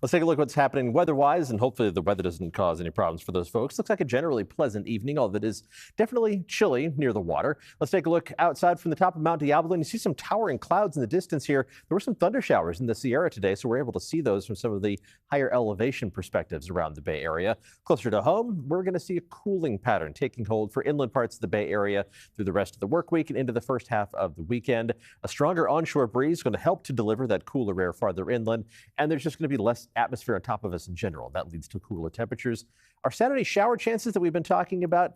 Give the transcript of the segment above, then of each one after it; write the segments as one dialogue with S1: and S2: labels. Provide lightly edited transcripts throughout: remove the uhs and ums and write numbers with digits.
S1: Let's take a look at what's happening weather-wise, and hopefully the weather doesn't cause any problems for those folks. Looks like a generally pleasant evening, although it is definitely chilly near the water. Let's take a look outside from the top of Mount Diablo, and you see some towering clouds in the distance here. There were some thunder showers in the Sierra today, so we're able to see those from some of the higher elevation perspectives around the Bay Area. Closer to home, we're going to see a cooling pattern taking hold for inland parts of the Bay Area through the rest of the work week and into the first half of the weekend. A stronger onshore breeze is going to help to deliver that cooler air farther inland, and there's just going to be less atmosphere on top of us in general. That leads to cooler temperatures. Our Saturday shower chances that we've been talking about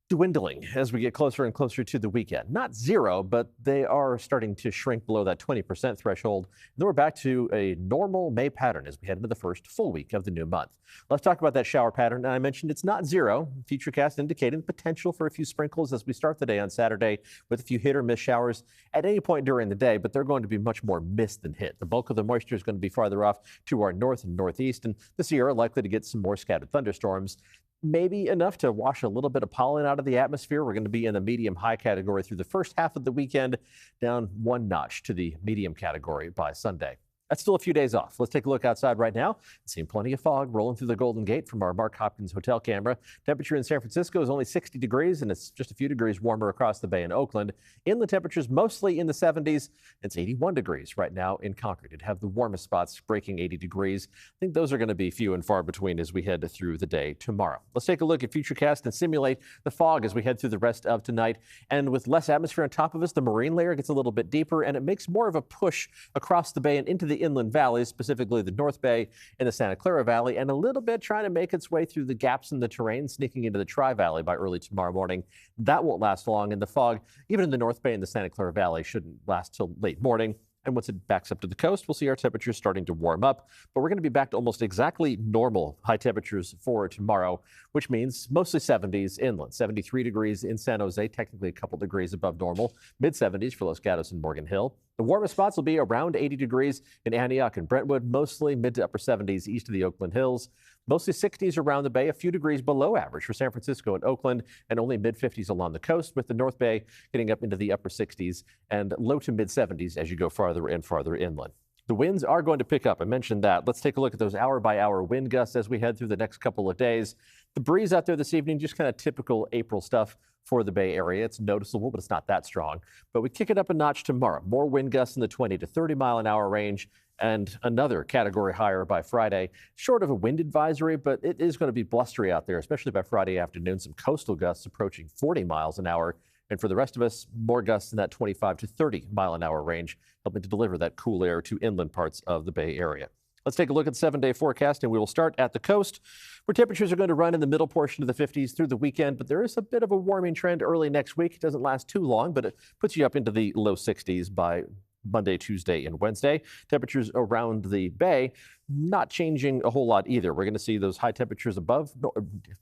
S1: dwindling as we get closer and closer to the weekend. Not zero, but they are starting to shrink below that 20% threshold. Then we're back to a normal May pattern as we head into the first full week of the new month. Let's talk about that shower pattern. And I mentioned it's not zero. Futurecast indicating the potential for a few sprinkles as we start the day on Saturday with a few hit or miss showers at any point during the day, but they're going to be much more miss than hit. The bulk of the moisture is going to be farther off to our north and northeast, and the Sierra likely to get some more scattered thunderstorms. Maybe enough to wash a little bit of pollen out of the atmosphere. We're going to be in the medium-high category through the first half of the weekend, down one notch to the medium category by Sunday. That's still a few days off. Let's take a look outside right now. Seeing plenty of fog rolling through the Golden Gate from our Mark Hopkins hotel camera. Temperature in San Francisco is only 60 degrees, and it's just a few degrees warmer across the bay in Oakland. Inland temperatures mostly in the 70s. It's 81 degrees right now in Concord. It'd have the warmest spots breaking 80 degrees. I think those are going to be few and far between as we head through the day tomorrow. Let's take a look at Futurecast and simulate the fog as we head through the rest of tonight. And with less atmosphere on top of us, the marine layer gets a little bit deeper, and it makes more of a push across the bay and into the inland valleys, specifically the North Bay and the Santa Clara Valley, and a little bit trying to make its way through the gaps in the terrain, sneaking into the Tri-Valley by early tomorrow morning. That won't last long, and the fog, even in the North Bay and the Santa Clara Valley, shouldn't last till late morning. And once it backs up to the coast, we'll see our temperatures starting to warm up. But we're going to be back to almost exactly normal high temperatures for tomorrow, which means mostly 70s inland. 73 degrees in San Jose, technically a couple degrees above normal. Mid-70s for Los Gatos and Morgan Hill. The warmest spots will be around 80 degrees in Antioch and Brentwood, mostly mid to upper 70s east of the Oakland Hills. Mostly 60s around the bay, a few degrees below average for San Francisco and Oakland, and only mid-50s along the coast, with the North Bay getting up into the upper 60s and low to mid-70s as you go farther and farther inland. The winds are going to pick up. I mentioned that. Let's take a look at those hour-by-hour wind gusts as we head through the next couple of days. The breeze out there this evening, just kind of typical April stuff for the Bay Area. It's noticeable, but it's not that strong. But we kick it up a notch tomorrow. More wind gusts in the 20 to 30 mile an hour range, and another category higher by Friday. Short of a wind advisory, but it is going to be blustery out there, especially by Friday afternoon. Some coastal gusts approaching 40 miles an hour. And for the rest of us, more gusts in that 25 to 30 mile an hour range, helping to deliver that cool air to inland parts of the Bay Area. Let's take a look at the 7-day forecast, and we will start at the coast, where temperatures are going to run in the middle portion of the 50s through the weekend, but there is a bit of a warming trend early next week. It doesn't last too long, but it puts you up into the low 60s by Monday, Tuesday, and Wednesday. Temperatures around the bay not changing a whole lot either. We're going to see those high temperatures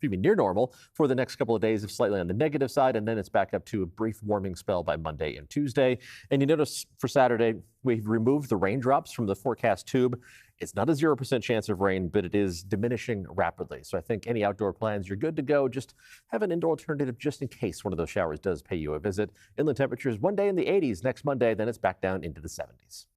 S1: near normal for the next couple of days, if slightly on the negative side, and then it's back up to a brief warming spell by Monday and Tuesday. And you notice for Saturday, we've removed the raindrops from the forecast tube. It's not a 0% chance of rain, but it is diminishing rapidly. So I think any outdoor plans, you're good to go. Just have an indoor alternative just in case one of those showers does pay you a visit. Inland temperatures one day in the 80s next Monday, then it's back down into the 70s.